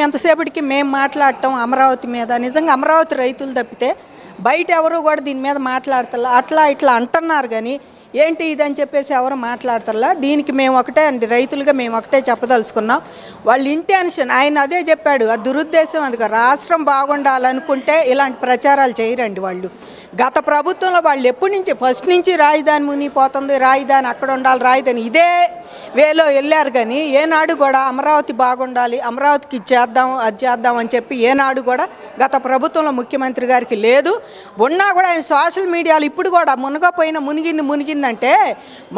ఎంతసేపటికి మేము మాట్లాడటం అమరావతి మీద నిజంగా అమరావతి రైతులు తప్పితే బయట ఎవరు కూడా దీని మీద మాట్లాడతలా అట్లా ఇట్లా అంటున్నారు కానీ ఏంటి ఇదని చెప్పేసి ఎవరు మాట్లాడతలా దీనికి మేము ఒకటే అండి రైతులుగా మేము ఒకటే చెప్పదలుచుకున్నాం వాళ్ళ ఇంటెన్షన్ ఆయన అదే చెప్పాడు ఆ దురుద్దేశం అది రాష్ట్రం బాగుండాలనుకుంటే ఇలాంటి ప్రచారాలు చేయరండి వాళ్ళు గత ప్రభుత్వంలో వాళ్ళు ఎప్పటి నుంచి ఫస్ట్ నుంచి రాజధాని మునిగిపోతుంది రాజధాని అక్కడ ఉండాలి రాజధాని ఇదే వేలో వెళ్ళారు కానీ ఏనాడు కూడా అమరావతి బాగుండాలి అమరావతికి చేద్దాం అది చేద్దాం అని చెప్పి ఏనాడు కూడా గత ప్రభుత్వంలో ముఖ్యమంత్రి గారికి లేదు ఉన్నా కూడా ఆయన సోషల్ మీడియాలో ఇప్పుడు కూడా మునగపోయిన మునిగిందంటే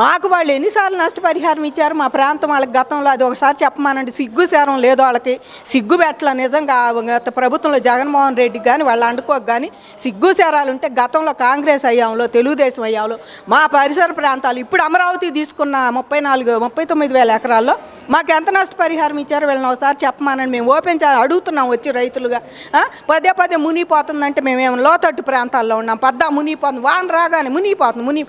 మాకు వాళ్ళు ఎన్నిసార్లు నష్టపరిహారం ఇచ్చారు మా ప్రాంతం వాళ్ళకి గతంలో అది ఒకసారి చెప్పమానండి సిగ్గుశారం లేదు వాళ్ళకి సిగ్గు పెట్టల నిజంగా గత ప్రభుత్వంలో జగన్మోహన్ రెడ్డి కానీ వాళ్ళు అండుకోక కానీ సిగ్గుశారాలు ఉంటే గతంలో కాంగ్రెస్ అయ్యాంలో తెలుగుదేశం అయ్యాంలో మా పరిసర ప్రాంతాలు ఇప్పుడు అమరావతి తీసుకున్న 39,000 ఎకరాల్లో మాకు ఎంత నష్టపరిహారం ఇచ్చారో వీళ్ళని ఒకసారి చెప్పమానండి మేము ఓపెన్ అడుగుతున్నాం వచ్చి రైతులుగా పదే మునిగిపోతుందంటే మేమేమో లోతట్టు ప్రాంతాల్లో ఉన్నాం మునిగిపోతుంది వాన రాగానే మునిగిపోతుంది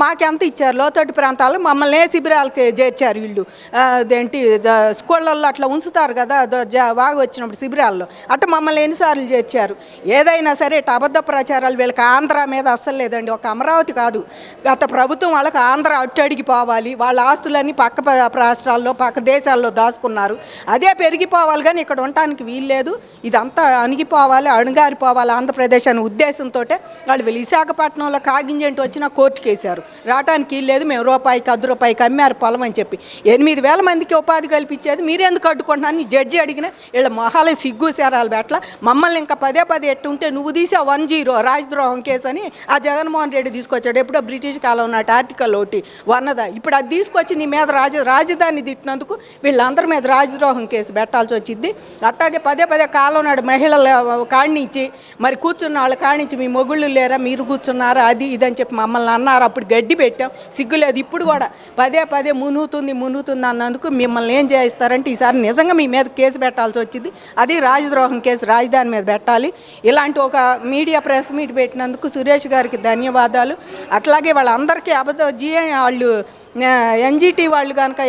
మాకెంత ఇచ్చారు లోతట్టు ప్రాంతాల్లో మమ్మల్ని శిబిరాలకి చేర్చారు వీళ్ళు అదేంటి స్కూళ్ళల్లో అట్లా ఉంచుతారు కదా వాగు వచ్చినప్పుడు శిబిరాల్లో అట్లా మమ్మల్ని ఎన్నిసార్లు చేర్చారు ఏదైనా సరే ఇట్లా అబద్ధ ప్రచారాలు వీళ్ళకి ఆంధ్ర మీద అస్సలు లేదండి ఒక అమరావతి కాదు గత ప్రభుత్వం వాళ్ళకి ఆంధ్ర అట్టడిగిపోవాలి వాళ్ళ ఆస్తులన్నీ పక్క రాష్ట్రాల్లో పక్క దేశాల్లో దాచుకున్నారు అదే పెరిగిపోవాలి కానీ ఇక్కడ ఉండటానికి వీల్లేదు ఇదంతా అణిగిపోవాలి అణగారిపోవాలి ఆంధ్రప్రదేశ్ అనే ఉద్దేశంతో వాళ్ళు విశాఖపట్నంలో కాగింజంటి వచ్చినా కోర్టుకు వేశారు రావడానికి వీల్లేదు మేము రూపాయికి ₹10 అమ్మారు పొలం అని చెప్పి 8,000 మందికి ఉపాధి కల్పించేది మీరెందుకు అడ్డుకుంటున్నాను జడ్జి అడిగినా వీళ్ళ మొహాలే సిగ్గు సేరాలు పెట్టల మమ్మల్ని ఇంకా పదే ఎట్టుంటే నువ్వు తీసా 10 రాజద్రోహం కేసు అని ఆ జగన్మోహన్ రెడ్డి తీసుకొచ్చాడు ఎప్పుడో బ్రిటిష్ కాలం నాటి ఆర్టికల్ ఒకటి వన్నదా ఇప్పుడు అది తీసుకొచ్చి నీ మీద రాజధాని తిట్టినందుకు వీళ్ళందరి మీద రాజద్రోహం కేసు పెట్టాల్సి వచ్చింది అట్టాగే పదే కాలం నాడు మహిళల కాడినించి మరి కూర్చున్న వాళ్ళ కాడినించి మీ మొగుళ్ళు లేరా మీరు కూర్చున్నారా అది ఇదని చెప్పి మమ్మల్ని అన్నారు అప్పుడు గడ్డి పెట్టాం సిగ్గులేదు ఇప్పుడు కూడా పదే మునుగుతుంది అన్నందుకు మిమ్మల్ని ఏం చేయిస్తారంటే ఈసారి నిజంగా మీ మీద కేసు పెట్టాల్సి వచ్చింది అది రాజద్రోహం కేసు రాజధాని మీద పెట్టాలి ఇలాంటి ఒక మీడియా ప్రెస్ మీట్ పెట్టినందుకు సురేష్ గారికి ధన్యవాదాలు అట్లాగే వాళ్ళందరికీ వాళ్ళు ఎన్జిటి వాళ్ళు కనుక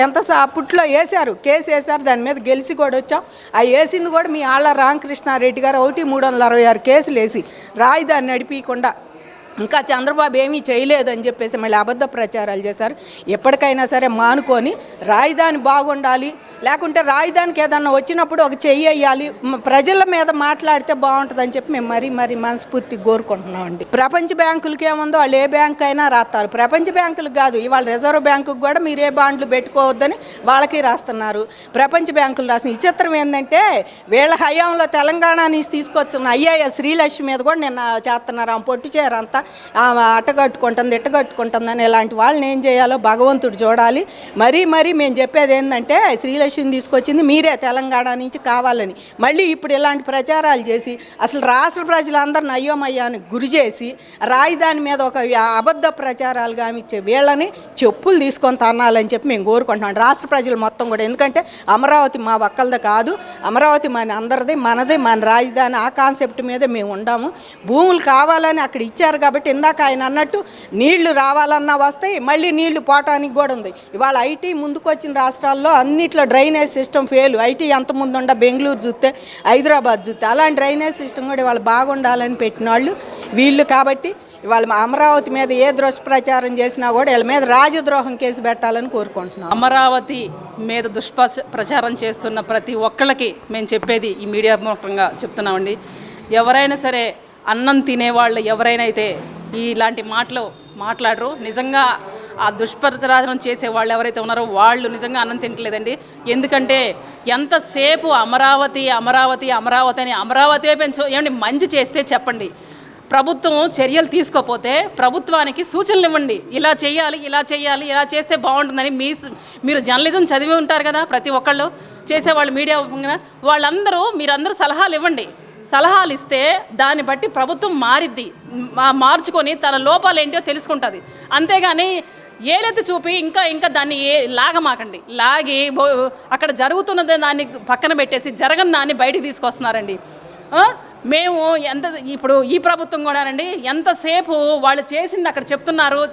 ఎంత అప్పట్లో వేశారు కేసు వేశారు దాని మీద గెలిచి కూడా వచ్చాం ఆ వేసింది కూడా మీ ఆళ్ళ రామకృష్ణారెడ్డి గారు 366 కేసులు వేసి రాజధాని నడిపించకుండా ఇంకా చంద్రబాబు ఏమీ చేయలేదని చెప్పేసి మళ్ళీ అబద్ధ ప్రచారాలు చేశారు ఎప్పటికైనా సరే మానుకొని రాజధాని బాగుండాలి లేకుంటే రాజధానికి ఏదన్నా వచ్చినప్పుడు ఒక చెయ్యి వేయాలి ప్రజల మీద మాట్లాడితే బాగుంటుందని చెప్పి మేము మరీ మనస్ఫూర్తి కోరుకుంటున్నామండి ప్రపంచ బ్యాంకులకి ఏముందో వాళ్ళు ఏ బ్యాంక్ అయినా రాస్తారు ప్రపంచ బ్యాంకులకు కాదు ఇవాళ రిజర్వ్ బ్యాంకుకి కూడా మీరు ఏ బాండ్లు పెట్టుకోవద్దని వాళ్ళకి రాస్తున్నారు ప్రపంచ బ్యాంకులు రాసిన విచిత్రం ఏంటంటే వీళ్ళ హయాంలో తెలంగాణ నుంచి తీసుకొచ్చిన ఐఏఎస్ శ్రీలక్ష్మి మీద కూడా నిన్న చేస్తున్నారు ఆమె పొట్టు చేరంతా అట్టగట్టుకుంటుంది ఇట్టగట్టుకుంటుందని ఇలాంటి వాళ్ళని ఏం చేయాలో భగవంతుడు చూడాలి మరీ మేము చెప్పేది ఏంటంటే శ్రీలక్ష్మిని తీసుకొచ్చింది మీరే తెలంగాణ నుంచి కావాలని మళ్ళీ ఇప్పుడు ఇలాంటి ప్రచారాలు చేసి అసలు రాష్ట్ర ప్రజలందరిని అయ్యోమయ్యాన్ని గురి చేసి రాజధాని మీద ఒక అబద్ధ ప్రచారాలు గామిచ్చే వీళ్ళని చెప్పులు తీసుకొని తన్నాలని చెప్పి మేము కోరుకుంటున్నాం రాష్ట్ర ప్రజలు మొత్తం కూడా ఎందుకంటే అమరావతి మా ఒక్కళ్ళది కాదు అమరావతి మన అందరిది మనది మన రాజధాని ఆ కాన్సెప్ట్ మీద మేము ఉండాము భూములు కావాలని అక్కడ ఇచ్చారు కాబట్టి ఇందాక ఆయన అన్నట్టు నీళ్లు రావాలన్నా వస్తాయి మళ్ళీ నీళ్లు పోవటానికి కూడా ఉంది ఇవాళ ఐటీ ముందుకు వచ్చిన రాష్ట్రాల్లో అన్నిట్లో డ్రైనేజ్ సిస్టమ్ ఫెయిల్ ఐటీ ఎంత ముందు ఉండ బెంగళూరు చూస్తే హైదరాబాద్ చూస్తే అలాంటి డ్రైనేజ్ సిస్టమ్ కూడా ఇవాళ బాగుండాలని పెట్టిన వాళ్ళు వీళ్ళు కాబట్టి ఇవాళ అమరావతి మీద ఏ దుష్ప్రచారం చేసినా కూడా వీళ్ళ మీద రాజద్రోహం కేసు పెట్టాలని కోరుకుంటున్నాం అమరావతి మీద దుష్ప్రచారం చేస్తున్న ప్రతి ఒక్కళ్ళకి మేము చెప్పేది ఈ మీడియా ముఖంగా చెప్తున్నామండి ఎవరైనా సరే అన్నం తినేవాళ్ళు ఎవరైనా అయితే ఇలాంటి మాటలు మాట్లాడరు నిజంగా ఆ దుష్ప్రచారం చేసే వాళ్ళు ఎవరైతే ఉన్నారో వాళ్ళు నిజంగా అన్నం తింటలేదండి ఎందుకంటే ఎంతసేపు అమరావతి అని అమరావతి ఏమండి మంచి చేస్తే చెప్పండి ప్రభుత్వం చర్యలు తీసుకోకపోతే ప్రభుత్వానికి సూచనలు ఇవ్వండి ఇలా చేస్తే బాగుంటుందని మీరు జర్నలిజం చదివి ఉంటారు కదా ప్రతి ఒక్కళ్ళు చేసేవాళ్ళు మీడియా మీరందరూ సలహాలు ఇవ్వండి సలహాలు ఇస్తే దాన్ని బట్టి ప్రభుత్వం మార్చుకొని తన లోపాలు ఏంటో తెలుసుకుంటుంది అంతేగాని ఏలెత్తి చూపి ఇంకా దాన్ని లాగమాకండి లాగి అక్కడ జరుగుతున్నది దాన్ని పక్కన పెట్టేసి జరగని దాన్ని బయటికి తీసుకొస్తున్నారండి మేము ఇప్పుడు ఈ ప్రభుత్వం కూడానండి ఎంతసేపు వాళ్ళు చేసింది అక్కడ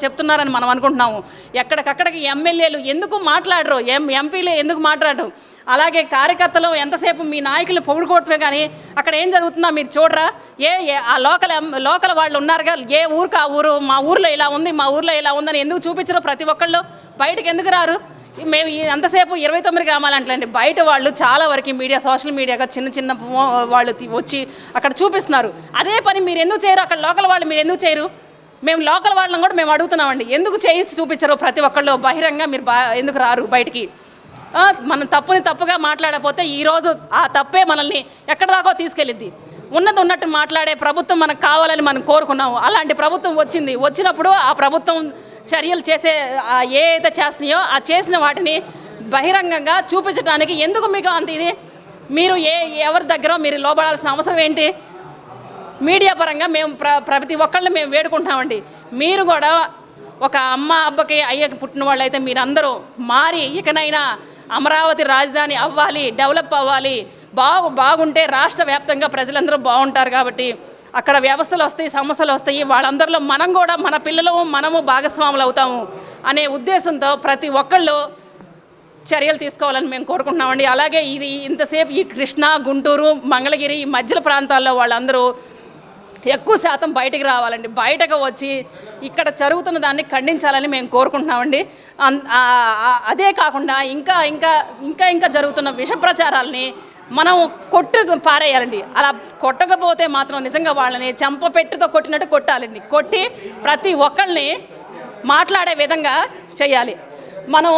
చెప్తున్నారని మనం అనుకుంటున్నాము. ఎక్కడికక్కడికి ఎమ్మెల్యేలు ఎందుకు మాట్లాడరు, ఎంపీలు ఎందుకు మాట్లాడరు, అలాగే కార్యకర్తలు ఎంతసేపు మీ నాయకులు పొగుడుకోవటమే కానీ అక్కడ ఏం జరుగుతుందో మీరు చూడరా? ఆ లోకల్ వాళ్ళు ఉన్నారుగా, ఏ ఊరికి ఆ ఊరు, మా ఊర్లో ఇలా ఉంది, మా ఊర్లో ఇలా ఉందని ఎందుకు చూపించరు? ప్రతి ఒక్కళ్ళు బయటకు ఎందుకు రారు? మేము అంతసేపు 29 గ్రామాలు అంటండి, బయట వాళ్ళు చాలా వరకు సోషల్ మీడియాగా చిన్న వాళ్ళు వచ్చి అక్కడ చూపిస్తున్నారు. అదే పని మీరు ఎందుకు చేయరు? అక్కడ లోకల్ వాళ్ళు మీరు ఎందుకు చేయరు? మేము లోకల్ వాళ్ళని కూడా మేము అడుగుతున్నామండి, ఎందుకు చేసి చూపించరు? ప్రతి ఒక్కళ్ళు బహిరంగ మీరు ఎందుకు రారు బయటికి? మనం తప్పుగా మాట్లాడకపోతే ఈరోజు ఆ తప్పే మనల్ని ఎక్కడి దాకో తీసుకెళ్ళిద్ది. ఉన్నట్టు మాట్లాడే ప్రభుత్వం మనకు కావాలని మనం కోరుకున్నాము. అలాంటి ప్రభుత్వం వచ్చినప్పుడు ఆ ప్రభుత్వం చర్యలు ఏ అయితే చేస్తున్నాయో ఆ చేసిన వాటిని బహిరంగంగా చూపించడానికి ఎందుకు మీకు అంత ఇది? మీరు ఎవరి దగ్గర మీరు లోబడాల్సిన అవసరం ఏంటి? మీడియా పరంగా మేము ప్రతి ఒక్కళ్ళు మేము వేడుకుంటామండి, మీరు కూడా ఒక అమ్మ అబ్బకి అయ్యకి పుట్టిన వాళ్ళు అయితే మీరందరూ మారి ఇకనైనా అమరావతి రాజధాని అవ్వాలి, డెవలప్ అవ్వాలి. బాగుంటే రాష్ట్ర వ్యాప్తంగా ప్రజలందరూ బాగుంటారు. కాబట్టి అక్కడ వ్యవస్థలు వస్తాయి, సమస్యలు వస్తాయి, వాళ్ళందరిలో మనం కూడా మన పిల్లలు మనము భాగస్వాములు అవుతాము అనే ఉద్దేశంతో ప్రతి ఒక్కళ్ళు చర్యలు తీసుకోవాలని మేము కోరుకుంటున్నామండి. అలాగే ఇంతసేపు ఈ కృష్ణా, గుంటూరు, మంగళగిరి ఈ మధ్యల ప్రాంతాల్లో వాళ్ళందరూ ఎక్కువ శాతం బయటికి రావాలండి. బయటకు వచ్చి ఇక్కడ జరుగుతున్న దాన్ని ఖండించాలని మేము కోరుకుంటున్నామండి. అదే కాకుండా ఇంకా జరుగుతున్న విష ప్రచారాలని మనం పారేయాలండి. అలా కొట్టకపోతే మాత్రం నిజంగా వాళ్ళని చెంపపెట్టుతో కొట్టినట్టు కొట్టాలండి. కొట్టి ప్రతి ఒక్కళ్ళని మాట్లాడే విధంగా చేయాలి. మనం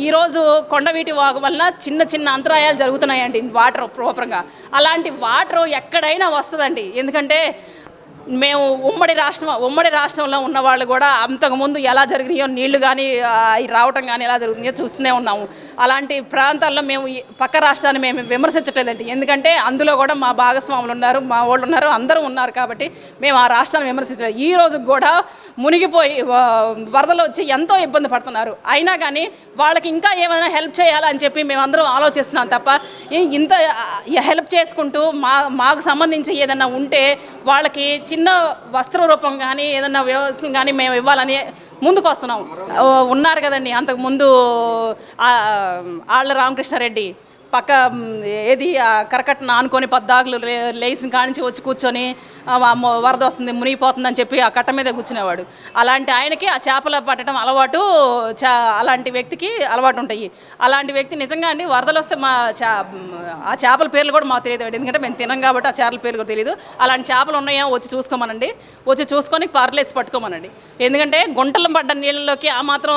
ఈరోజు కొండవీటి వాగు వలన చిన్న అంతరాయాలు జరుగుతున్నాయండి వాటర్ ప్రాపర్గా. అలాంటి వాటర్ ఎక్కడైనా వస్తుందండి. ఎందుకంటే మేము ఉమ్మడి రాష్ట్రంలో ఉన్న వాళ్ళు కూడా అంతకుముందు ఎలా జరిగినాయో నీళ్లు కానీ రావటం కానీ ఎలా జరుగుతున్నాయో చూస్తూనే ఉన్నాము. అలాంటి ప్రాంతాల్లో మేము పక్క రాష్ట్రాన్ని మేము విమర్శించట్లేదండి. ఎందుకంటే అందులో కూడా మా భాగస్వాములు ఉన్నారు, మా వాళ్ళు ఉన్నారు, అందరూ ఉన్నారు. కాబట్టి మేము ఆ రాష్ట్రాన్ని విమర్శించలేదు. ఈ రోజు కూడా మునిగిపోయి వరదలు వచ్చి ఎంతో ఇబ్బంది పడుతున్నారు. అయినా కానీ వాళ్ళకి ఇంకా ఏమైనా హెల్ప్ చేయాలని చెప్పి మేమందరం ఆలోచిస్తున్నాం తప్ప ఇంత హెల్ప్ చేసుకుంటూ మాకు సంబంధించి ఏదైనా ఉంటే వాళ్ళకి చిన్న వస్త్ర రూపం కానీ ఏదన్నా వ్యవస్థ కానీ మేము ఇవ్వాలని ముందుకు వస్తున్నాం. ఉన్నారు కదండి అంతకుముందు ఆళ్ళ రామకృష్ణారెడ్డి పక్క కరకట్టను ఆనుకొని పద్దాకులు లేచిన కానించి వచ్చి కూర్చొని వరద వస్తుంది మునిగిపోతుందని చెప్పి ఆ కట్ట మీద కూర్చునేవాడు. అలాంటి ఆయనకి ఆ చేపలు పట్టడం అలవాటు, అలాంటి వ్యక్తికి అలవాటు ఉంటాయి. అలాంటి వ్యక్తి నిజంగా అండి వరదలు వస్తే ఆ చేపల పేర్లు కూడా మాకు తెలియదు. ఎందుకంటే మేము తినం కాబట్టి ఆ చేపల పేర్లు కూడా తెలియదు. అలాంటి చేపలు ఉన్నాయో వచ్చి చూసుకోమనండి, వచ్చి చూసుకొని పార్లేసి పట్టుకోమనండి. ఎందుకంటే గుంటలు పడ్డ నీళ్ళలోకి ఆ మాత్రం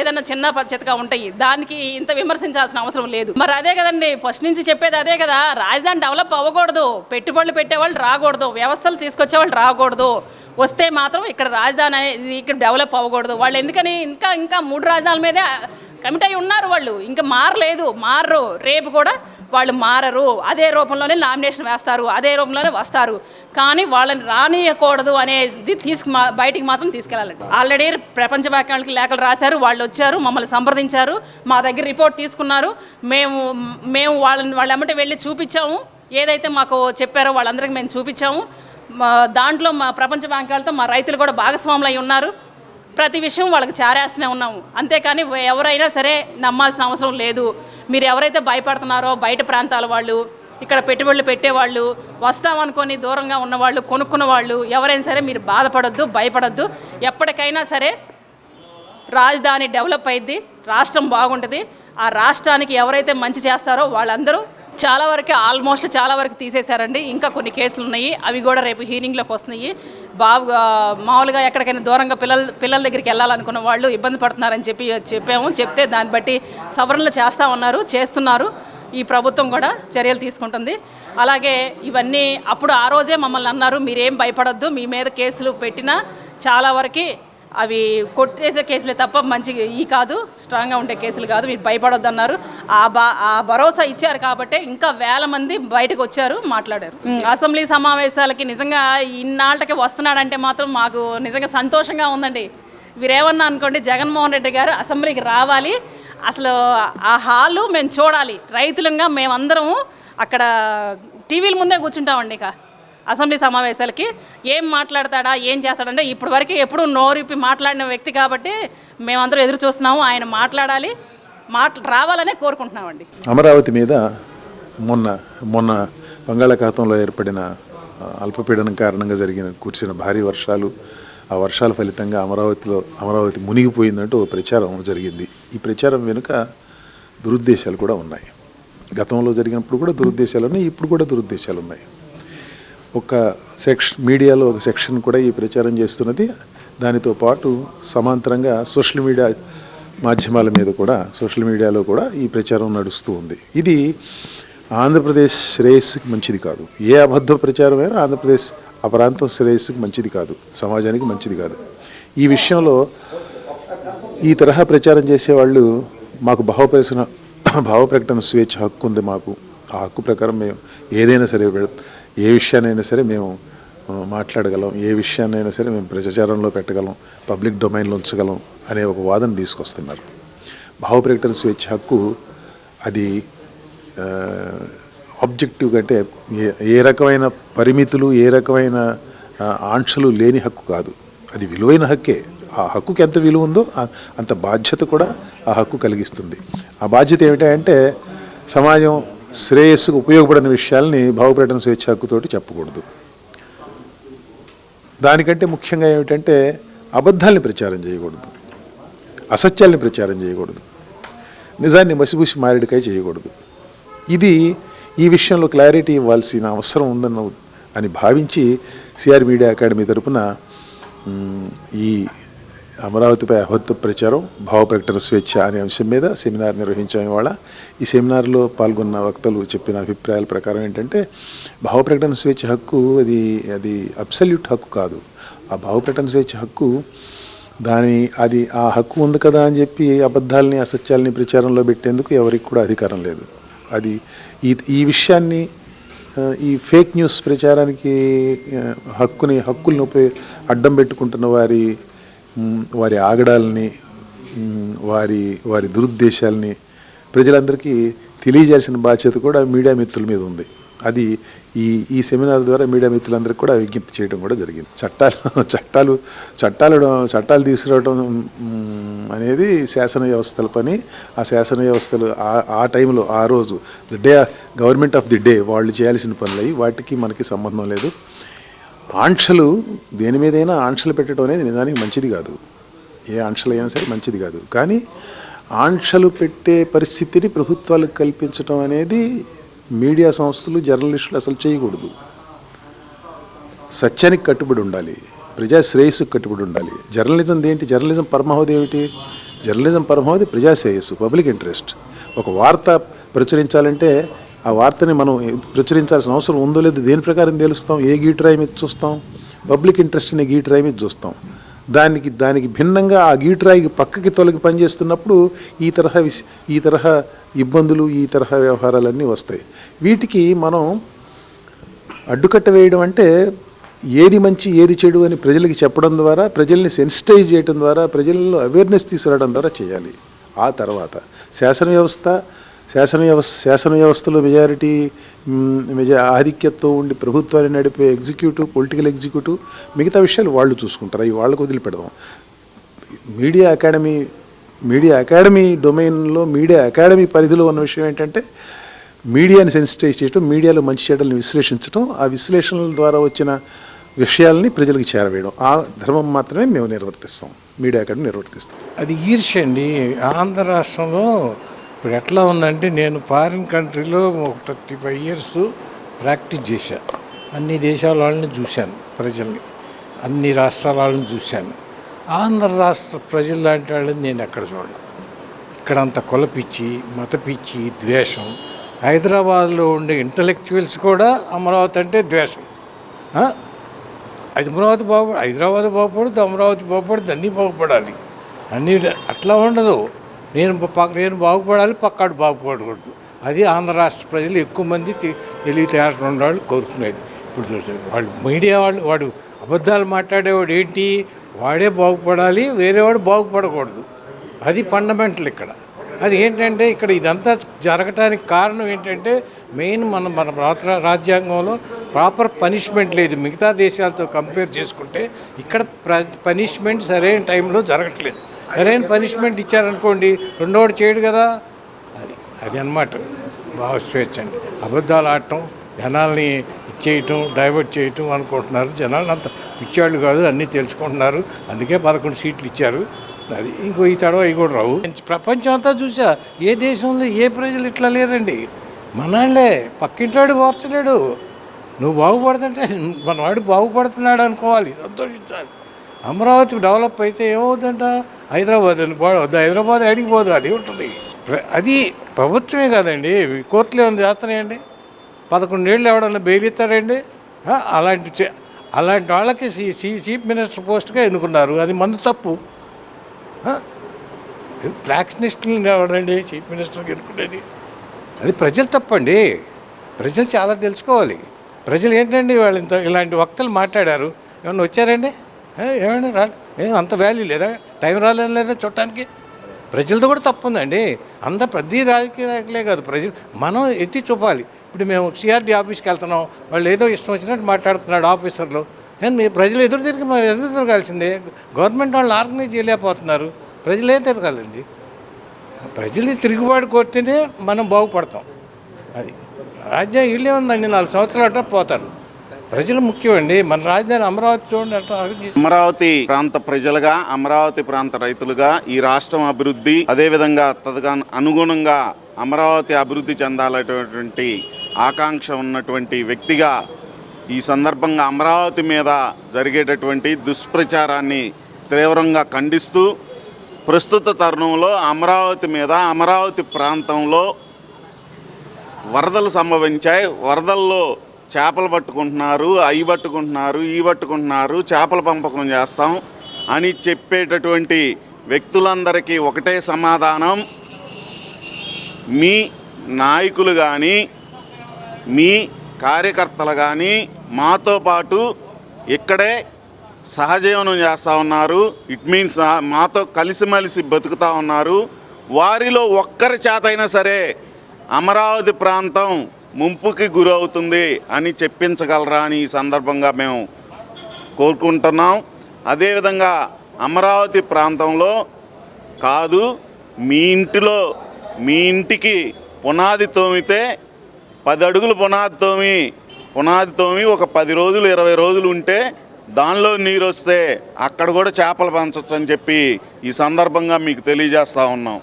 ఏదైనా చిన్న చితగా ఉంటాయి, దానికి ఇంత విమర్శించాల్సిన అవసరం లేదు. మరి అదే కదండి ఫస్ట్ నుంచి చెప్పేది అదే కదా, రాజధాని డెవలప్ అవ్వకూడదు, పెట్టుబడులు పెట్టేవాళ్ళు రాకూడదు, వ్యవస్థలు తీసుకొచ్చేవాళ్ళు రాకూడదు, వస్తే మాత్రం ఇక్కడ రాజధాని అనేది ఇక్కడ డెవలప్ అవ్వకూడదు. వాళ్ళు ఎందుకని ఇంకా 3 రాజధానుల మీదే కమిట్ అయి ఉన్నారు. వాళ్ళు ఇంకా మారరు, రేపు కూడా వాళ్ళు మారరు. అదే రూపంలోనే నామినేషన్ వేస్తారు, అదే రూపంలోనే వస్తారు. కానీ వాళ్ళని రానియకూడదు అనేది బయటికి మాత్రం తీసుకెళ్ళాలండి. ఆల్రెడీ ప్రపంచ బ్యాంకులకి లేఖలు రాశారు, వాళ్ళు వచ్చారు, మమ్మల్ని సంప్రదించారు, మా దగ్గర రిపోర్ట్ తీసుకున్నారు. మేము వాళ్ళ ఎమ్మటి వెళ్ళి చూపించాము, ఏదైతే మాకు చెప్పారో వాళ్ళందరికీ మేము చూపించాము. దాంట్లో మా ప్రపంచ బ్యాంకులతో మా రైతులు కూడా భాగస్వాములు అయి ఉన్నారు. ప్రతి విషయం వాళ్ళకి చేరేస్తూనే ఉన్నాము. అంతేకాని ఎవరైనా సరే నమ్మాల్సిన అవసరం లేదు. మీరు ఎవరైతే భయపడుతున్నారో బయట ప్రాంతాల వాళ్ళు, ఇక్కడ పెట్టుబడులు పెట్టేవాళ్ళు, వస్తామనుకొని దూరంగా ఉన్నవాళ్ళు, కొనుక్కున్న వాళ్ళు ఎవరైనా సరే మీరు బాధపడొద్దు, భయపడొద్దు. ఎప్పటికైనా సరే రాజధాని డెవలప్ అయ్యిద్ది, రాష్ట్రం బాగుంటుంది. ఆ రాష్ట్రానికి ఎవరైతే మంచి చేస్తారో వాళ్ళందరూ ఆల్మోస్ట్ చాలా వరకు తీసేశారండి. ఇంకా కొన్ని కేసులు ఉన్నాయి, అవి కూడా రేపు హీరింగ్లోకి వస్తున్నాయి. మామూలుగా ఎక్కడికైనా దూరంగా పిల్లల దగ్గరికి వెళ్ళాలనుకున్న వాళ్ళు ఇబ్బంది పడుతున్నారని చెప్తే దాన్ని బట్టి సవరణలు చేస్తున్నారు. ఈ ప్రభుత్వం కూడా చర్యలు తీసుకుంటుంది. అలాగే ఇవన్నీ అప్పుడు ఆ రోజే మమ్మల్ని అన్నారు, మీరేం భయపడొద్దు, మీ మీద కేసులు పెట్టినా చాలా వరకు అవి కొట్టేసే కేసులే తప్ప కాదు, స్ట్రాంగ్గా ఉండే కేసులు కాదు, మీరు భయపడొద్దు అన్నారు. ఆ భరోసా ఇచ్చారు కాబట్టి ఇంకా వేల మంది బయటకు వచ్చారు, మాట్లాడారు. అసెంబ్లీ సమావేశాలకి నిజంగా ఇన్నాళ్ళకి వస్తున్నాడంటే మాత్రం మాకు నిజంగా సంతోషంగా ఉందండి. మీరేమన్నా అనుకోండి, జగన్మోహన్ రెడ్డి గారు అసెంబ్లీకి రావాలి, అసలు ఆ హాలు మేము చూడాలి. రైతులంగా మేమందరము అక్కడ టీవీల ముందే కూర్చుంటామండి. ఇక అసెంబ్లీ సమావేశాలకి ఏం మాట్లాడతాడా, ఏం చేస్తాడంటే ఇప్పటివరకు ఎప్పుడూ నోరిప్పి మాట్లాడిన వ్యక్తి కాబట్టి మేమందరూ ఎదురు చూస్తున్నాము. ఆయన మాట్లాడాలి, రావాలనే కోరుకుంటున్నామండి. అమరావతి మీద మొన్న బంగాళాఖాతంలో ఏర్పడిన అల్పపీడనం కారణంగా కురిసిన భారీ వర్షాలు, ఆ వర్షాల ఫలితంగా అమరావతి మునిగిపోయిందంటూ ప్రచారం జరిగింది. ఈ ప్రచారం వెనుక దురుద్దేశాలు కూడా ఉన్నాయి. గతంలో జరిగినప్పుడు కూడా దురుద్దేశాలు ఉన్నాయి, ఇప్పుడు కూడా దురుద్దేశాలు ఉన్నాయి. ఒక మీడియాలో ఒక సెక్షన్ కూడా ఈ ప్రచారం చేస్తున్నది. దానితో పాటు సమాంతరంగా సోషల్ మీడియాలో కూడా ఈ ప్రచారం నడుస్తూ ఉంది. ఇది ఆంధ్రప్రదేశ్ శ్రేయస్సుకి మంచిది కాదు. ఏ అబద్ధ ప్రచారమైనా ఆంధ్రప్రదేశ్ ఆ ప్రాంతం శ్రేయస్సుకి మంచిది కాదు, సమాజానికి మంచిది కాదు. ఈ విషయంలో ఈ తరహా ప్రచారం చేసేవాళ్ళు మాకు భావ ప్రకటన స్వేచ్ఛ హక్కు ఉంది. మాకు ఆ హక్కు ప్రకారం మేము ఏదైనా సరే, ఏ విషయాన్నైనా సరే మేము మాట్లాడగలం, ఏ విషయాన్నైనా సరే మేము ప్రచారంలో పెట్టగలం, పబ్లిక్ డొమైన్లో ఉంచగలం అనే ఒక వాదన తీసుకొస్తున్నారు. భావ ప్రకటన స్వేచ్ఛ హక్కు అది ఆబ్జెక్టివ్ అంటే ఏ రకమైన పరిమితులు, ఏ రకమైన ఆంక్షలు లేని హక్కు కాదు. అది విలువైన హక్కే. ఆ హక్కుకి ఎంత విలువ ఉందో అంత బాధ్యత కూడా ఆ హక్కు కలిగిస్తుంది. ఆ బాధ్యత ఏమిటంటే సమాజం శ్రేయస్సుకు ఉపయోగపడిన విషయాల్ని భావప్రకటన స్వేచ్ఛ హక్కుతోటి చెప్పకూడదు. దానికంటే ముఖ్యంగా ఏమిటంటే అబద్ధాలని ప్రచారం చేయకూడదు, అసత్యాల్ని ప్రచారం చేయకూడదు, నిజాన్ని మసిబూసి మారేడుకాయ చేయకూడదు. ఈ విషయంలో క్లారిటీ ఇవ్వాల్సిన అవసరం అని భావించి సిఆర్ మీడియా అకాడమీ తరపున ఈ అమరావతిపై అబద్ధ ప్రచారం, భావ ప్రకటన స్వేచ్ఛ అనే అంశం మీద సెమినార్ నిర్వహించాం ఇవాళ. ఈ సెమినార్లో పాల్గొన్న వక్తలు చెప్పిన అభిప్రాయాల ప్రకారం ఏంటంటే భావ ప్రకటన స్వేచ్ఛ హక్కు అది అబ్సల్యూట్ హక్కు కాదు. ఆ భావ ప్రకటన స్వేచ్ఛ హక్కు ఆ హక్కు ఉంది కదా అని చెప్పి అబద్ధాలని, అసత్యాలని ప్రచారంలో పెట్టేందుకు ఎవరికి కూడా అధికారం లేదు. అది ఈ విషయాన్ని ఈ ఫేక్ న్యూస్ ప్రచారానికి హక్కుల్ని అడ్డం పెట్టుకుంటున్న వారి ఆగడాలని, వారి దురుద్దేశాలని ప్రజలందరికీ తెలియజేయాల్సిన బాధ్యత కూడా మీడియా మిత్రుల మీద ఉంది. అది ఈ సెమినార్ ద్వారా మీడియా మిత్రులందరికీ కూడా విజ్ఞప్తి చేయడం కూడా జరిగింది. చట్టాలు తీసుకురావడం అనేది శాసన వ్యవస్థల పని. ఆ శాసన వ్యవస్థలు ఆ టైంలో ఆ రోజు గవర్నమెంట్ ఆఫ్ ది డే వాళ్ళు చేయాల్సిన పనులు వాటికి మనకి సంబంధం లేదు. ఆంక్షలు దేని మీదైనా ఆంక్షలు పెట్టడం అనేది నిజానికి మంచిది కాదు. ఏ ఆంక్షలు అయినా సరే మంచిది కాదు. కానీ ఆంక్షలు పెట్టే పరిస్థితిని ప్రభుత్వాలకు కల్పించడం అనేది మీడియా సంస్థలు, జర్నలిస్టులు అసలు చేయకూడదు. సత్యానికి కట్టుబడి ఉండాలి, ప్రజా శ్రేయస్సుకు కట్టుబడి ఉండాలి. జర్నలిజం పరమావధి ఏమిటి? జర్నలిజం పరమావధి ప్రజా శ్రేయస్సు, పబ్లిక్ ఇంట్రెస్ట్. ఒక వార్త ప్రచురించాలంటే ఆ వార్తని మనం ప్రచురించాల్సిన అవసరం ఉందో లేదో దేని ప్రకారం తెలుస్తాం? ఏ గీటురాయి మీద చూస్తాం? పబ్లిక్ ఇంట్రెస్ట్ అనే గీటురాయి మీద చూస్తాం. దానికి భిన్నంగా ఆ గీటురాయికి పక్కకి తొలగి పనిచేస్తున్నప్పుడు ఈ తరహా ఇబ్బందులు, ఈ తరహా వ్యవహారాలన్నీ వస్తాయి. వీటికి మనం అడ్డుకట్ట వేయడం అంటే ఏది మంచి ఏది చెడు అని ప్రజలకి చెప్పడం ద్వారా, ప్రజల్ని సెన్సిటైజ్ చేయడం ద్వారా, ప్రజల్లో అవేర్నెస్ తీసుకురావడం ద్వారా చేయాలి. ఆ తర్వాత శాసన వ్యవస్థలో ఆధిక్యతతో ఉండి ప్రభుత్వాన్ని నడిపే పొలిటికల్ ఎగ్జిక్యూటివ్ మిగతా విషయాలు వాళ్ళు చూసుకుంటారు. అవి వాళ్ళకు వదిలిపెడదాం. మీడియా అకాడమీ డొమైన్లో, మీడియా అకాడమీ పరిధిలో ఉన్న విషయం ఏంటంటే మీడియాని సెన్సిటైజ్ చేయడం, మీడియాలో మంచి చెడ్డలను విశ్లేషించడం, ఆ విశ్లేషణల ద్వారా వచ్చిన విషయాల్ని ప్రజలకు చేరవేయడం, ఆ ధర్మం మాత్రమే మేము నిర్వర్తిస్తాం, మీడియా అకాడమీ నిర్వర్తిస్తాం. అది ఈర్ష్య అండి. ఆంధ్ర రాష్ట్రంలో ఇప్పుడు ఎట్లా ఉందంటే, నేను ఫారిన్ కంట్రీలో ఒక 35 years ప్రాక్టీస్ చేశాను. అన్ని దేశాల వాళ్ళని చూశాను, ప్రజల్ని, అన్ని రాష్ట్రాల వాళ్ళని చూశాను. ఆంధ్ర రాష్ట్ర ప్రజలు లాంటి వాళ్ళని నేను ఎక్కడ చూడను. ఇక్కడంత కులపిచ్చి, మతపిచ్చి, ద్వేషం. హైదరాబాద్లో ఉండే ఇంటలెక్చువల్స్ కూడా అమరావతి అంటే ద్వేషం. హైదరాబాద్ బాగుపడదు, అమరావతి బాగుపడదు, అన్నీ బాగుపడాలి. అన్నీ అట్లా ఉండదు. నేను బాగుపడాలి, పక్కాడు బాగుపడకూడదు. అది ఆంధ్ర రాష్ట్ర ప్రజలు ఎక్కువ మంది తెలివితేటలు ఉన్నవాళ్ళు కోరుకునేది. ఇప్పుడు మీడియా వాడు అబద్ధాలు మాట్లాడేవాడు ఏంటి? వాడే బాగుపడాలి, వేరేవాడు బాగుపడకూడదు. అది ఫండమెంటల్ ఇక్కడ. అది ఏంటంటే ఇక్కడ ఇదంతా జరగటానికి కారణం ఏంటంటే మెయిన్ మన రాజ్యాంగంలో ప్రాపర్ పనిష్మెంట్ లేదు. మిగతా దేశాలతో కంపేర్ చేసుకుంటే ఇక్కడ పనిష్మెంట్ సరైన టైంలో జరగట్లేదు. సరైన పనిష్మెంట్ ఇచ్చారనుకోండి రెండోడు చేయడు కదా. అది అన్నమాట బాగా స్వేచ్ఛ అండి. అబద్ధాలు ఆడటం, జనాల్ని ఇచ్చేయటం, డైవర్ట్ చేయటం అనుకుంటున్నారు. జనాలు అంత పిచ్చాళ్ళు కాదు, అన్నీ తెలుసుకుంటున్నారు. అందుకే 11 సీట్లు ఇచ్చారు. అది ఇంకో ఈ తడవ అవి కూడా రావు. ప్రపంచం అంతా చూసా, ఏ దేశంలో ఏ ప్రజలు ఇట్లా లేరండి. మనాళ్ళే పక్కింటాడు ఓర్చలేడు. నువ్వు బాగుపడుతుంటే మనవాడు బాగుపడుతున్నాడు అనుకోవాలి, సంతోషించాలి. అమరావతి డెవలప్ అయితే ఏమవుతుందంట, హైదరాబాద్ పోవద్దు, హైదరాబాద్ అడిగిపోదు, అది ఉంటుంది. అది ప్రభుత్వమే కాదండి, కోర్టులు ఏమైనా చేస్తున్నాయండి. 11 ఏళ్ళు ఎవడన్నా బెయిల్ ఇస్తాడండి. అలాంటి వాళ్ళకి చీఫ్ మినిస్టర్ పోస్ట్గా ఎన్నుకున్నారు. అది మందు తప్పు. ఫ్యాక్షనిస్టులు ఎవడండి చీఫ్ మినిస్టర్కి ఎన్నుకునేది? అది ప్రజలు తప్పండి. ప్రజలు చాలా తెలుసుకోవాలి. ప్రజలు ఏంటండి వాళ్ళు ఇలాంటి వక్తలు మాట్లాడారు, ఏమన్నా వచ్చారండి? ఏమండి అంత వాల్యూ లేదా? టైం రాలేదు లేదా చూడటానికి? ప్రజలతో కూడా తప్పు ఉందండి. ప్రతి రాజకీయ నాయకులే కాదు, ప్రజలు మనం ఎత్తి చూపాలి. ఇప్పుడు మేము సిఆర్డీ ఆఫీస్కి వెళ్తున్నాం, వాళ్ళు ఏదో ఇష్టం వచ్చినట్టు మాట్లాడుతున్నాడు ఆఫీసర్లు. మీ ప్రజలు ఎదురు తిరగాల్సిందే. గవర్నమెంట్ వాళ్ళు ఆర్గనైజ్ చేయలేకపోతున్నారు, ప్రజలే తిరగాలండి. ప్రజలు తిరుగుబాటు కొడితేనే మనం బాగుపడతాం. అది రాజ్యం ఇల్లే ఉందండి, 4 సంవత్సరాలు అంటే పోతారు. ప్రజలు ముఖ్యమండి. మన రాజధాని అమరావతి చూడండి ఎట్లా. అమరావతి ప్రాంత ప్రజలుగా, అమరావతి ప్రాంత రైతులుగా ఈ రాష్ట్రం అభివృద్ధి, అదేవిధంగా అనుగుణంగా అమరావతి అభివృద్ధి చెందాలనేటువంటి ఆకాంక్ష ఉన్నటువంటి వ్యక్తిగా ఈ సందర్భంగా అమరావతి మీద జరిగేటటువంటి దుష్ప్రచారాన్ని తీవ్రంగా ఖండిస్తూ, ప్రస్తుత తరుణంలో అమరావతి మీద, అమరావతి ప్రాంతంలో వరదలు సంభవించాయి. వరదల్లో చేపలు పట్టుకుంటున్నారు, అవి పట్టుకుంటున్నారు, ఈ పట్టుకుంటున్నారు, చేపల పెంపకం చేస్తాం అని చెప్పేటటువంటి వ్యక్తులందరికీ ఒకటే సమాధానం, మీ నాయకులు కానీ మీ కార్యకర్తలు కానీ మాతో పాటు ఇక్కడే సహజీవనం చేస్తూ ఉన్నారు. ఇట్ మీన్స్ మాతో కలిసిమెలిసి బతుకుతూ ఉన్నారు. వారిలో ఒక్కరి చేతైనా సరే అమరావతి ప్రాంతం ముంపుకి గురవుతుంది అని చెప్పించగలరా అని ఈ సందర్భంగా మేము కోరుకుంటున్నాం. అదేవిధంగా అమరావతి ప్రాంతంలో కాదు, మీ ఇంటికి పునాది తోమితే 10 అడుగులు పునాది తోమి ఒక 10 రోజులు 20 రోజులు ఉంటే దానిలో నీరు వస్తే అక్కడ కూడా చేపలు పెంచవచ్చు అని చెప్పి ఈ సందర్భంగా మీకు తెలియజేస్తూ ఉన్నాం.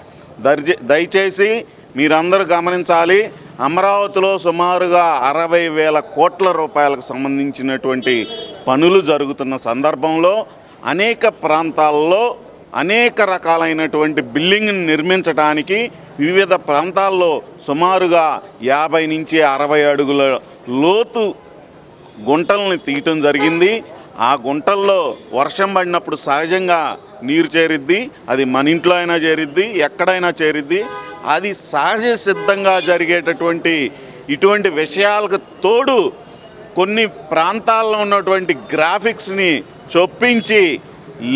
దయచేసి మీరందరూ గమనించాలి, అమరావతిలో సుమారుగా 60,000 కోట్ల రూపాయలకు సంబంధించినటువంటి పనులు జరుగుతున్న సందర్భంలో అనేక ప్రాంతాల్లో అనేక రకాలైనటువంటి బిల్డింగ్ని నిర్మించడానికి వివిధ ప్రాంతాల్లో సుమారుగా 50 నుంచి 60 అడుగుల లోతు గుంటల్ని తీయటం జరిగింది. ఆ గుంటల్లో వర్షం పడినప్పుడు సహజంగా నీరు చేరిద్ది. అది మన ఇంట్లో అయినా చేరిద్ది, ఎక్కడైనా చేరిద్ది. అది సహజ సిద్ధంగా జరిగేటటువంటి ఇటువంటి విషయాలకు తోడు కొన్ని ప్రాంతాల్లో ఉన్నటువంటి గ్రాఫిక్స్ని చొప్పించి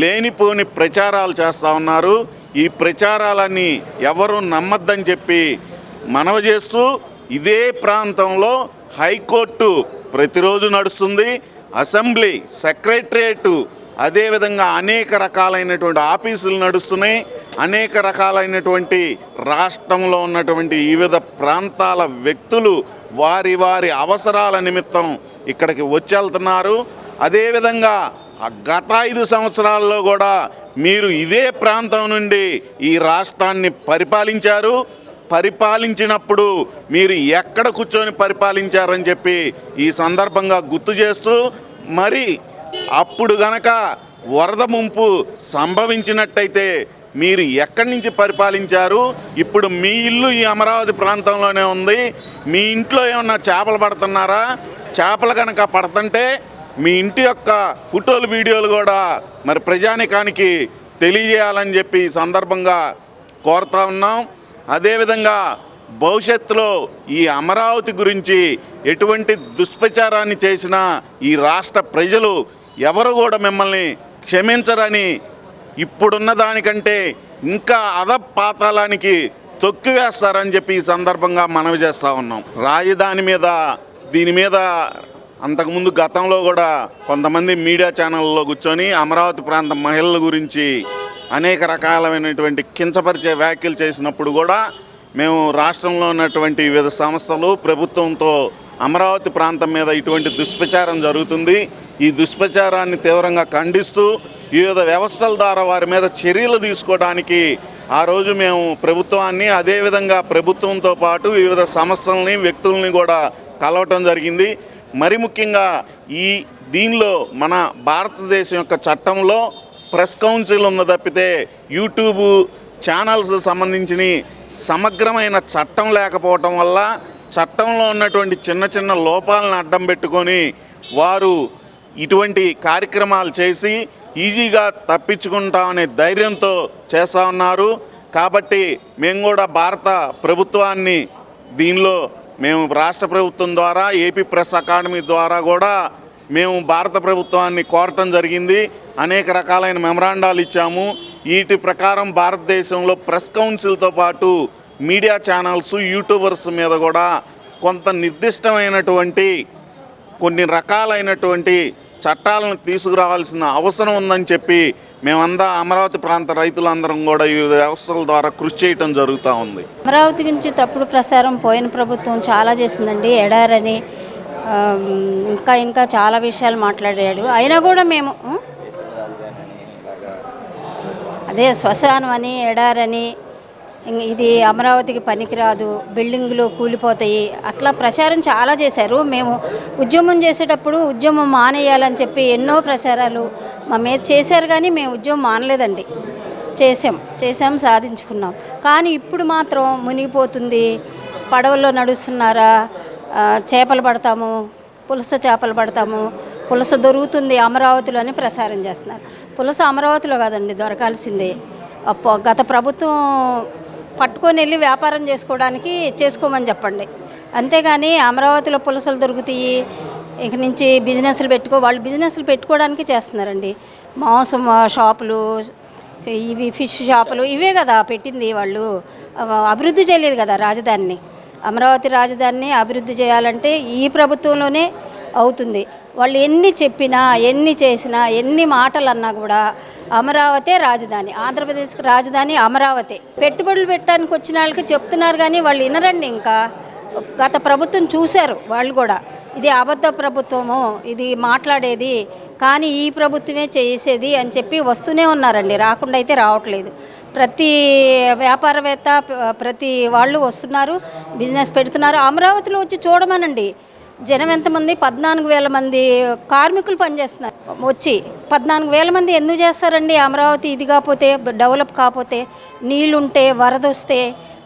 లేనిపోని ప్రచారాలు చేస్తూ ఉన్నారు. ఈ ప్రచారాలన్నీ ఎవరు నమ్మద్దని చెప్పి మనవి చేస్తూ, ఇదే ప్రాంతంలో హైకోర్టు ప్రతిరోజు నడుస్తుంది, అసెంబ్లీ, సెక్రటరియట్, అదేవిధంగా అనేక రకాలైనటువంటి ఆఫీసులు నడుస్తున్నాయి. అనేక రకాలైనటువంటి రాష్ట్రంలో ఉన్నటువంటి వివిధ ప్రాంతాల వ్యక్తులు వారి వారి అవసరాల నిమిత్తం ఇక్కడికి వచ్చేళ్తున్నారు. అదేవిధంగా గత 5 సంవత్సరాల్లో కూడా మీరు ఇదే ప్రాంతం నుండి ఈ రాష్ట్రాన్ని పరిపాలించినప్పుడు మీరు ఎక్కడ కూర్చొని పరిపాలించారని చెప్పి ఈ సందర్భంగా గుర్తు చేస్తూ, మరి అప్పుడు గనక వరద ముంపు సంభవించినట్టయితే మీరు ఎక్కడి నుంచి పరిపాలించారు? ఇప్పుడు మీ ఇల్లు ఈ అమరావతి ప్రాంతంలోనే ఉంది. మీ ఇంట్లో ఏమన్నా చేపలు పడుతున్నారా? చేపలు కనుక పడుతుంటే మీ ఇంటి యొక్క ఫోటోలు, వీడియోలు కూడా మరి ప్రజానికానికి తెలియజేయాలని చెప్పి ఈ సందర్భంగా కోరుతా ఉన్నాం. అదేవిధంగా భవిష్యత్తులో ఈ అమరావతి గురించి ఎటువంటి దుష్ప్రచారాన్ని చేసినా ఈ రాష్ట్ర ప్రజలు ఎవరు కూడా మిమ్మల్ని క్షమించరని, ఇప్పుడున్న దానికంటే ఇంకా అధపాతాళానికి తొక్కివేస్తారని చెప్పి ఈ సందర్భంగా మనవి చేస్తూ ఉన్నాం. రాజధాని మీద దీని మీద అంతకుముందు గతంలో కూడా కొంతమంది మీడియా ఛానళ్ళలో కూర్చొని అమరావతి ప్రాంత మహిళల గురించి అనేక రకాలైనటువంటి కించపరిచే వ్యాఖ్యలు చేసినప్పుడు కూడా మేము రాష్ట్రంలో ఉన్నటువంటి వివిధ సంస్థలు ప్రభుత్వంతో అమరావతి ప్రాంతం మీద ఇటువంటి దుష్ప్రచారం జరుగుతుంది, ఈ దుష్ప్రచారాన్ని తీవ్రంగా ఖండిస్తూ వివిధ వ్యవస్థల ద్వారా వారి మీద చర్యలు తీసుకోవడానికి ఆ రోజు మేము ప్రభుత్వాన్ని, అదేవిధంగా ప్రభుత్వంతో పాటు వివిధ సంస్థల్ని వ్యక్తుల్ని కూడా కలవటం జరిగింది. మరి ముఖ్యంగా దీనిలో మన భారతదేశం యొక్క చట్టంలో ప్రెస్ కౌన్సిల్ ఉన్న తప్పితే యూట్యూబ్ ఛానల్స్ సంబంధించిన సమగ్రమైన చట్టం లేకపోవటం వల్ల చట్టంలో ఉన్నటువంటి చిన్న చిన్న లోపాలను అడ్డం పెట్టుకొని వారు ఇటువంటి కార్యక్రమాలు చేసి ఈజీగా తప్పించుకుంటామనే ధైర్యంతో చేస్తూ ఉన్నారు. కాబట్టి మేము కూడా భారత ప్రభుత్వాన్ని దీనిలో మేము రాష్ట్ర ప్రభుత్వం ద్వారా ఏపీ ప్రెస్ అకాడమీ ద్వారా కూడా మేము భారత ప్రభుత్వాన్ని కోరటం జరిగింది. అనేక రకాలైన మెమరాండాలు ఇచ్చాము. వీటి ప్రకారం భారతదేశంలో ప్రెస్ కౌన్సిల్తో పాటు మీడియా ఛానల్స్, యూట్యూబర్స్ మీద కూడా కొంత నిర్దిష్టమైనటువంటి కొన్ని రకాలైనటువంటి చట్టాలను తీసుకురావాల్సిన అవసరం ఉందని చెప్పి మేమంతా అమరావతి ప్రాంత రైతులందరం కూడా ఈ వ్యవస్థల ద్వారా కృషి చేయటం జరుగుతూ ఉంది. అమరావతి గురించి తప్పుడు ప్రసారం పోయిన ప్రభుత్వం చాలా చేసిందండి. ఎడారని ఇంకా చాలా విషయాలు మాట్లాడాడు. అయినా కూడా మేము అదే శ్మశానం అని, ఎడారని, ఇది అమరావతికి పనికిరాదు, బిల్డింగులు కూలిపోతాయి, అట్లా ప్రచారం చాలా చేశారు. మేము ఉద్యమం చేసేటప్పుడు ఉద్యమం మానేయాలని చెప్పి ఎన్నో ప్రచారాలు మా మీద చేశారు, కానీ మేము ఉద్యమం మానలేదండి. చేసాం సాధించుకున్నాం. కానీ ఇప్పుడు మాత్రం మునిగిపోతుంది, పడవల్లో నడుస్తున్నారా, చేపలు పడతాము, పులస చేపలు పడతాము, పులస దొరుకుతుంది అమరావతిలో అని ప్రసారం చేస్తున్నారు. పులస అమరావతిలో కాదండి దొరకాల్సిందే. గత ప్రభుత్వం పట్టుకొని వెళ్ళి వ్యాపారం చేసుకోమని చెప్పండి. అంతేగాని అమరావతిలో పులసలు దొరుకుతాయి, ఇక నుంచి వాళ్ళు బిజినెస్లు పెట్టుకోవడానికి చేస్తున్నారండి. మాంసం షాపులు, ఇవి ఫిష్ షాపులు, ఇవే కదా పెట్టింది. వాళ్ళు అభివృద్ధి చేయలేదు కదా రాజధానిని. అమరావతి రాజధానిని అభివృద్ధి చేయాలంటే ఈ ప్రభుత్వంలోనే అవుతుంది. వాళ్ళు ఎన్ని చెప్పినా, ఎన్ని చేసినా, ఎన్ని మాటలు అన్నా కూడా అమరావతే రాజధాని, ఆంధ్రప్రదేశ్కి రాజధాని అమరావతి. పెట్టుబడులు పెట్టడానికి వచ్చిన వాళ్ళకి చెప్తున్నారు, కానీ వాళ్ళు వినరండి. ఇంకా గత ప్రభుత్వం చూశారు వాళ్ళు కూడా, ఇది అబద్ధ ప్రభుత్వము, ఇది మాట్లాడేది, కానీ ఈ ప్రభుత్వమే చేసేది అని చెప్పి వస్తూనే ఉన్నారండి. రాకుండా అయితే రావట్లేదు. ప్రతి వ్యాపారవేత్త, ప్రతి వాళ్ళు వస్తున్నారు, బిజినెస్ పెడుతున్నారు. అమరావతిలో వచ్చి చూడమనండి. జనం ఎంతమంది, 14,000 మంది కార్మికులు పనిచేస్తున్నారు. వచ్చి 14,000 మంది ఎందుకు చేస్తారండి? అమరావతి ఇది కాకపోతే, డెవలప్ కాకపోతే, నీళ్ళుంటే, వరద వస్తే,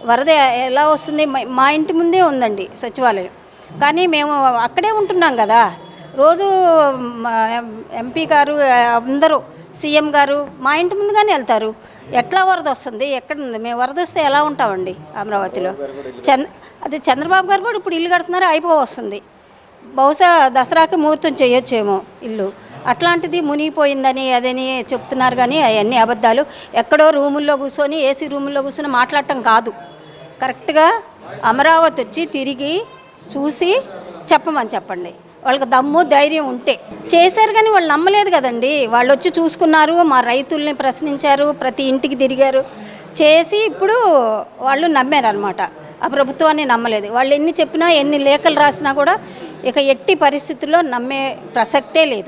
వరద ఎలా వస్తుంది? మా ఇంటి ముందే ఉందండి సచివాలయం, కానీ మేము అక్కడే ఉంటున్నాం కదా. రోజు ఎంపీ గారు అందరూ, సీఎం గారు మా ఇంటి ముందుగానే వెళ్తారు. ఎట్లా వరద వస్తుంది? ఎక్కడుంది? మేము వరద వస్తే ఎలా ఉంటామండి అమరావతిలో? అదే చంద్రబాబు గారు కూడా ఇప్పుడు ఇల్లు కడుతున్నారు, వస్తుంది. బహుశా దసరాకి ముహూర్తం చేయొచ్చేమో ఇల్లు. అట్లాంటిది మునిగిపోయిందని అదని చెప్తున్నారు, కానీ అవన్నీ అబద్ధాలు. ఎక్కడో రూముల్లో కూర్చొని, ఏసీ రూముల్లో కూర్చొని మాట్లాడటం కాదు. కరెక్ట్గా అమరావతి వచ్చి తిరిగి చూసి చెప్పమని చెప్పండి. వాళ్ళకి దమ్ము ధైర్యం ఉంటే చేశారు, కానీ వాళ్ళు నమ్మలేదు కదండి. వాళ్ళు వచ్చి చూసుకున్నారు, మా రైతుల్ని ప్రశ్నించారు, ప్రతి ఇంటికి తిరిగారు, చేసి ఇప్పుడు వాళ్ళు నమ్మారనమాట. ఆ ప్రభుత్వాన్ని నమ్మలేదు. వాళ్ళు ఎన్ని చెప్పినా, ఎన్ని లేఖలు రాసినా కూడా ఇక ఎట్టి పరిస్థితుల్లో నమ్మే ప్రసక్తే లేదు.